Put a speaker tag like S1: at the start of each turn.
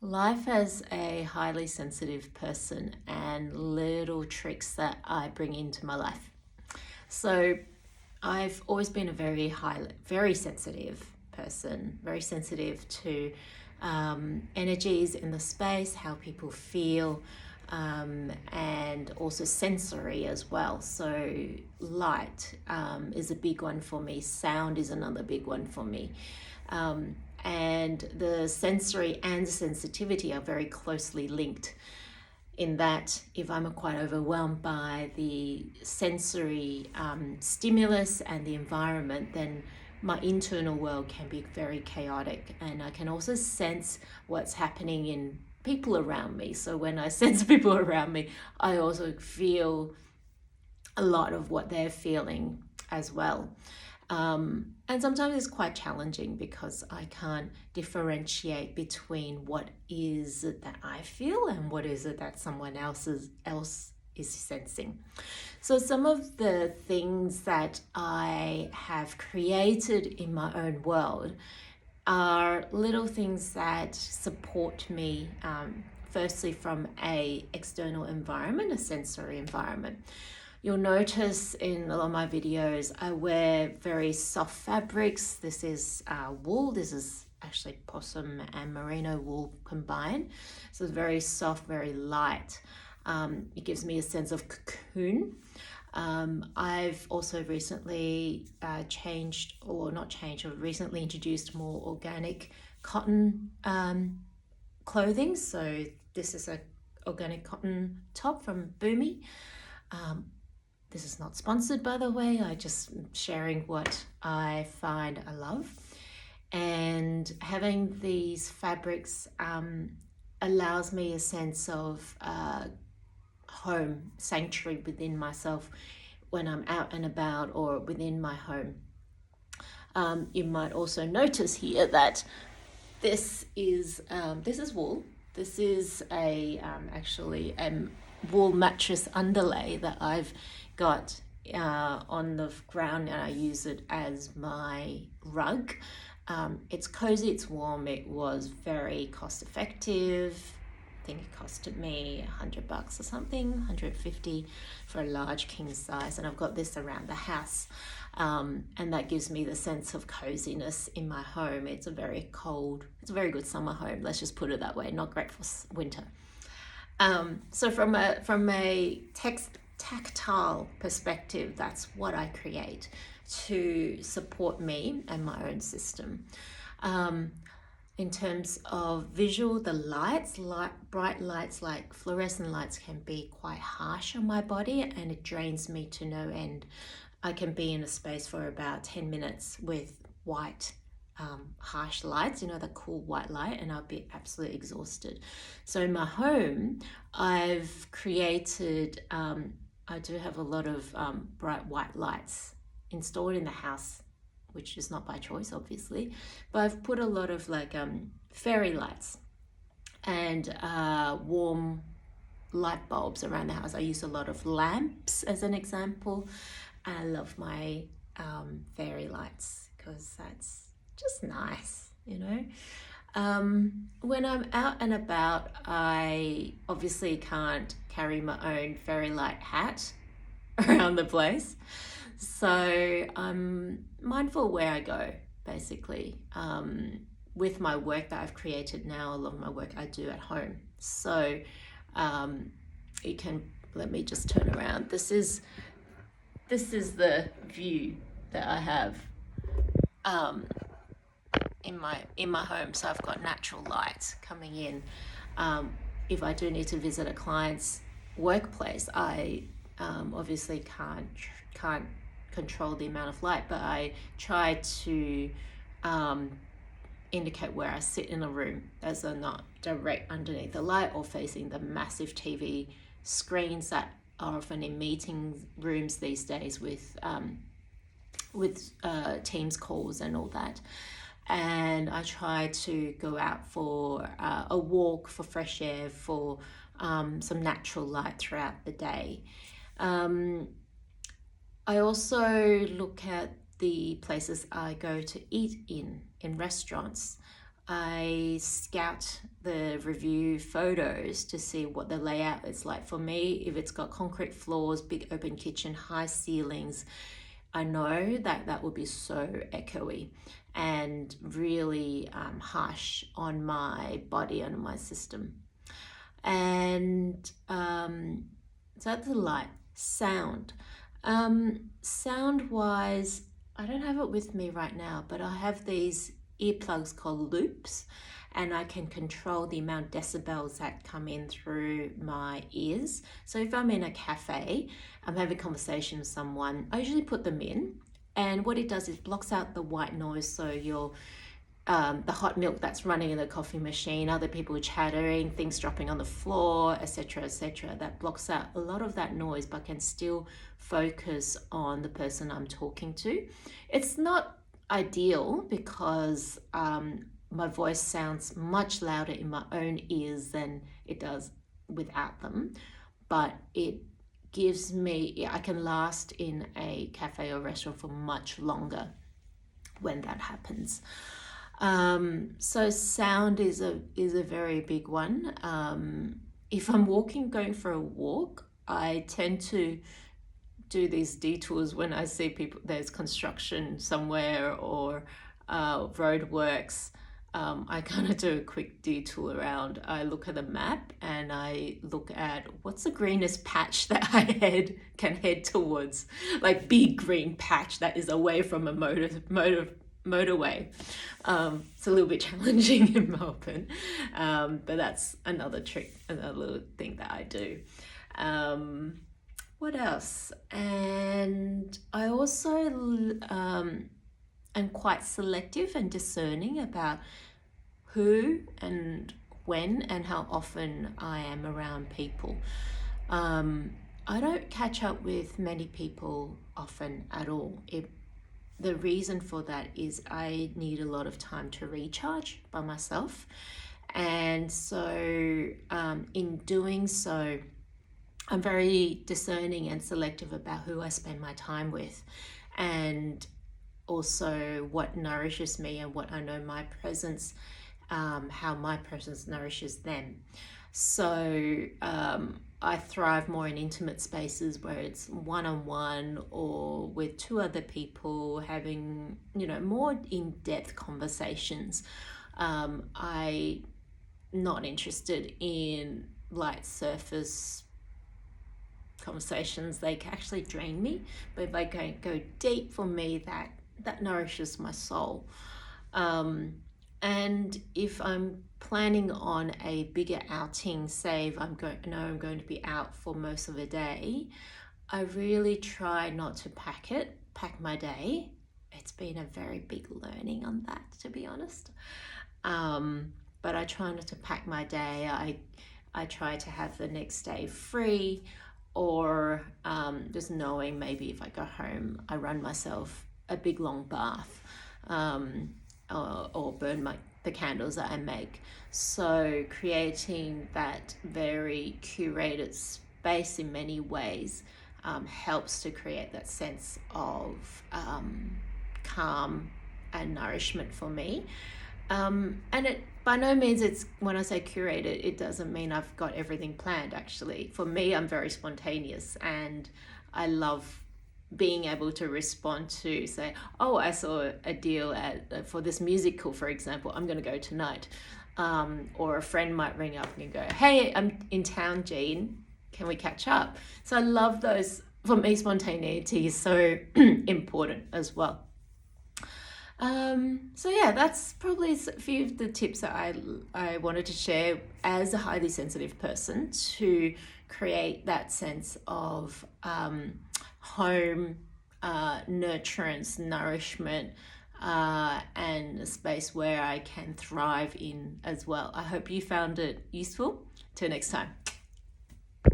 S1: Life as a highly sensitive person and little tricks that I bring into my life. So I've always been a very sensitive person, very sensitive to energies in the space, how people feel, and also sensory as well. So light is a big one for me. Sound is another big one for me. And the sensory and sensitivity are very closely linked, in that if I'm quite overwhelmed by the sensory stimulus and the environment, then my internal world can be very chaotic, and I can also sense what's happening in people around me. So when I sense people around me, I also feel a lot of what they're feeling as well. And sometimes it's quite challenging because I can't differentiate between what is it that I feel and what is it that someone else is sensing. So some of the things that I have created in my own world are little things that support me, firstly from a external environment, a sensory environment. You'll notice in a lot of my videos, I wear very soft fabrics. This is wool. This is actually possum and merino wool combined. So it's very soft, very light. It gives me a sense of cocoon. I've also recently recently introduced more organic cotton clothing. So this is a organic cotton top from Boomy. This is not sponsored, by the way. I just sharing what I find I love. And having these fabrics allows me a sense of home, sanctuary within myself when I'm out and about or within my home. You might also notice here that this is wool. This is actually a wool mattress underlay that I've got on the ground, and I use it as my rug. It's cozy, it's warm, it was very cost effective. I think it costed me $100 or something, 150 for a large king size, and I've got this around the house. And that gives me the sense of coziness in my home. It's a very good summer home, let's just put it that way, not great for winter. So from a tactile perspective, that's what I create to support me and my own system. In terms of visual, the bright lights like fluorescent lights can be quite harsh on my body, and it drains me to no end. I can be in a space for about 10 minutes with white harsh lights, the cool white light, and I'll be absolutely exhausted. So in my home, I've created, I do have a lot of bright white lights installed in the house, which is not by choice, obviously, but I've put a lot of fairy lights and warm light bulbs around the house. I use a lot of lamps as an example. I love my fairy lights because that's just nice, When I'm out and about, I obviously can't carry my own fairy light hat around the place. So I'm mindful where I go, basically. With my work that I've created now, a lot of my work I do at home. So let me just turn around. This is the view that I have in my home. So I've got natural light coming in. If I do need to visit a client's workplace, I obviously can't control the amount of light, but I try to indicate where I sit in a room, as I'm not direct underneath the light or facing the massive TV screens that are often in meeting rooms these days with Teams calls and all that. And I try to go out for a walk, for fresh air, for some natural light throughout the day. I also look at the places I go to eat in restaurants. I scout the review photos to see what the layout is like. For me, if it's got concrete floors, big open kitchen, high ceilings, I know that that would be so echoey and really harsh on my body and my system. And so that's the light. Sound. Sound wise, I don't have it with me right now, but I have these earplugs called loops, and I can control the amount of decibels that come in through my ears. So if I'm in a cafe, I'm having a conversation with someone, I usually put them in, and what it does is blocks out the white noise. So your the hot milk that's running in the coffee machine, other people chattering, things dropping on the floor, etc., etc. That blocks out a lot of that noise, but can still focus on the person I'm talking to. It's not ideal because my voice sounds much louder in my own ears than it does without them, but it gives me, I can last in a cafe or restaurant for much longer when that happens. So sound is a very big one. If I'm going for a walk, I tend to do these detours when I see people, there's construction somewhere or roadworks. I kind of do a quick detour around. I look at the map and I look at what's the greenest patch that I can head towards, like big green patch that is away from a motorway. It's a little bit challenging in Melbourne, but that's another trick, another little thing that I do. What else? And I also am quite selective and discerning about who and when and how often I am around people. I don't catch up with many people often at all. The reason for that is I need a lot of time to recharge by myself. And so in doing so, I'm very discerning and selective about who I spend my time with, and also what nourishes me and what I know my presence, how my presence nourishes them. So I thrive more in intimate spaces where it's one-on-one or with two other people having, more in-depth conversations. I'm not interested in light surface conversations. They actually drain me, but if I go deep, for me, that nourishes my soul. And if I'm planning on a bigger outing, say if I'm going to be out for most of the day, I really try not to pack my day. It's been a very big learning on that, to be honest. But I try not to pack my day. I try to have the next day free, or just knowing maybe if I go home, I run myself a big long bath, or burn the candles that I make. So creating that very curated space in many ways helps to create that sense of calm and nourishment for me. And it by no means, it's when I say curated, it doesn't mean I've got everything planned. Actually, for me, I'm very spontaneous, and I love being able to respond to, say, oh, I saw a deal for this musical, for example, I'm going to go tonight. Or a friend might ring up and go, hey, I'm in town, Jean, can we catch up? So I love those. For me, spontaneity is so important as well. So yeah, that's probably a few of the tips that I wanted to share as a highly sensitive person to create that sense of home, nurturance, nourishment, and a space where I can thrive in as well. I hope you found it useful. Till next time.